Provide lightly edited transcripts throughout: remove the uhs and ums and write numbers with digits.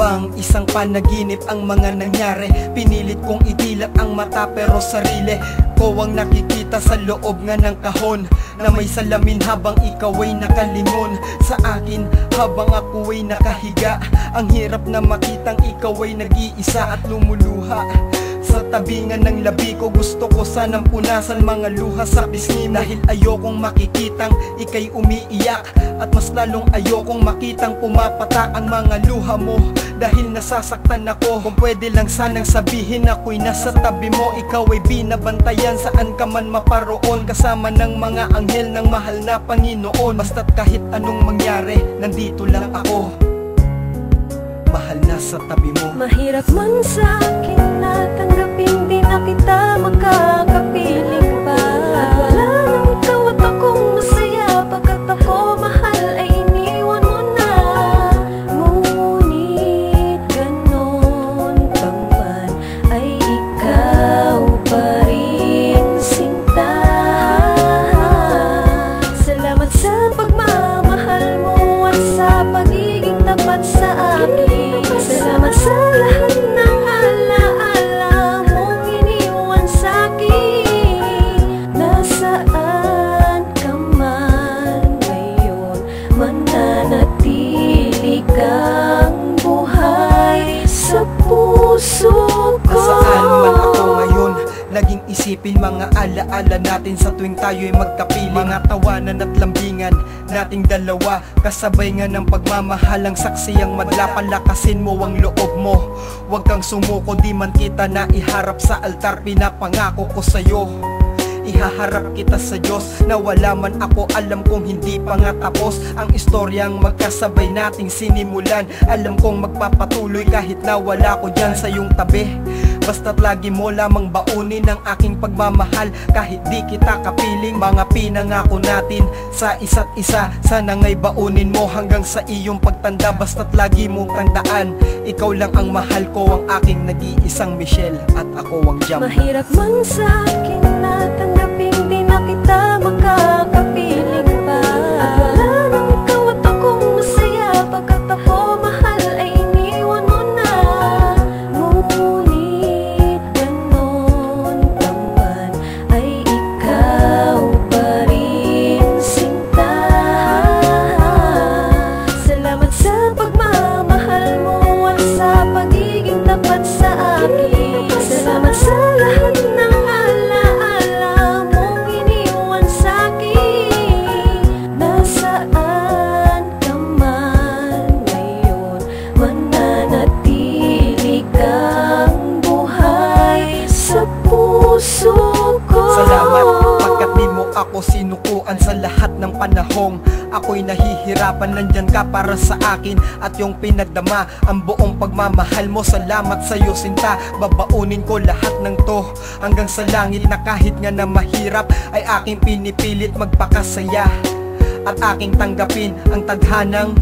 bang isang panaginip ang mga nangyari? Pinilit kong idilat ang mata pero sarili ko ang nakikita sa loob nga ng kahon na may salamin habang ikaw ay nakalingon sa akin habang ako ay nakahiga. Ang hirap na makitang ikaw ay nag-iisa at lumuluha sa tabingan ng labi ko. Gusto ko sanang punasan mga luha sa pisngi mo, dahil ayokong makikitang ika'y umiiyak, at mas lalong ayokong makitang pumapatak ang mga luha mo, dahil nasasaktan ako. Kung pwede lang sanang sabihin ako'y nasa tabi mo, ikaw ay binabantayan saan ka man maparoon, kasama ng mga anghel ng mahal na Panginoon. Basta't kahit anong mangyari, nandito lang ako, mahal na sa tabi mo. Mahirap man sa akin na tanggapin, di na kita makakapiling pa. At wala nang ikaw at akong masaya, pagkat ako mahal ay iniwan mo na. Ngunit ganon pa man ay ikaw pa rin sinta. Salamat sa pagmamahal mo at sa pagiging tapat sa akin. Salamat sa lahat ng alaala mong iniwan sa'kin. Nasaan ka man ngayon, mananatili kang buhay sa puso ko. Nasaan man ako ngayon, laging isipin mga alaala natin sa tuwing tayo'y magkapiling. Mga tawanan at lambingan nating dalawa, kasabay nga ng pagmamahal ang saksi ang madla. Palakasin mo ang loob mo, huwag kang sumuko, di man kita na iharap sa altar. Pinapangako ko sa'yo, ihaharap kita sa Diyos na wala man ako. Alam kong hindi pa nga tapos ang istoryang magkasabay nating sinimulan. Alam kong magpapatuloy kahit na wala ko dyan sa iyong tabi. Basta't lagi mo lamang baunin ang aking pagmamahal, kahit di kita kapiling. Mga pinangako natin sa isa't isa, sana nga'y baunin mo hanggang sa iyong pagtanda. Basta't lagi mong tandaan, ikaw lang ang mahal ko, ang aking nag-iisang Michelle, at ako ang Jam. Mahirap man sa akin na tanggapin, di na kita makakapiling pa. At wala nang ikaw at akong masaya, pagkat ako mahal ay iniwan mo na. Ngunit ganon pa man ay ikaw pa rin sinta. Salamat sa pagmamahal mo at sa pagiging tapat sa akin. Salamat sa lahat ng alaala mong iniwan sa'kin. Nasaan ka man ngayon, mananatili kang buhay sa puso ko. Salamat pagkat di mo ako sinukuan sa lahat ng panahong ako'y nahihirapan. Nandyan ka para sa akin at yung pinagdama ang buong pagmamahal mo. Salamat sa'yo sinta, babaunin ko lahat ng to hanggang sa langit, na kahit nga na mahirap ay aking pinipilit magpakasaya at aking tanggapin ang tadhanang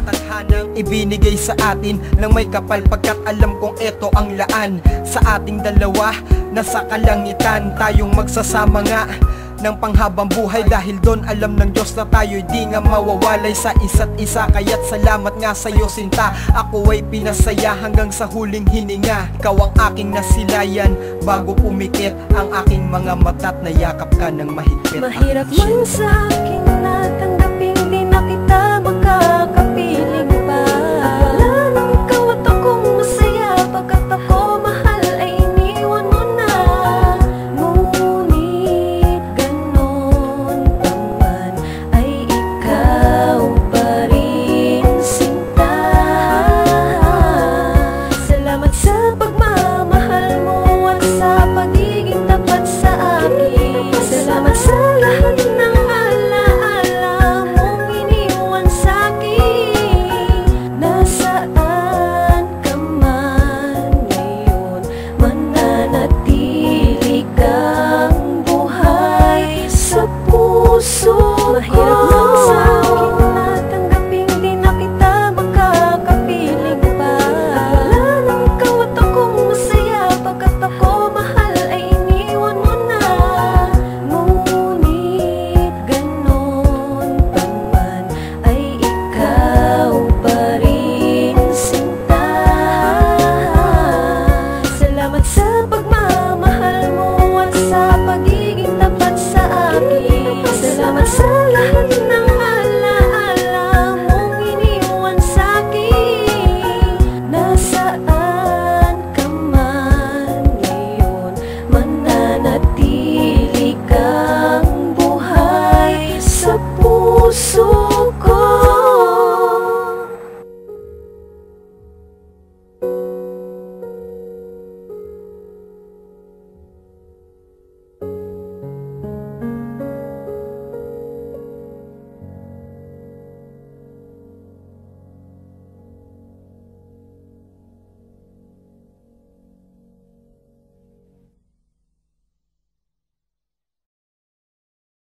ibinigay sa atin ng may kapal, pagkat alam kong eto ang laan sa ating dalawa. Nasa kalangitan tayong magsasama nga ng panghabang buhay, dahil doon alam ng Diyos na tayo'y di nga mawawalay sa isa't isa. Kaya't salamat nga sa'yo sinta, ako ay pinasaya hanggang sa huling hininga. Ikaw ang aking nasilayan bago pumikit ang aking mga mata't nayakap ka ng mahigpit. Mahirap man sa akin na tanggapin,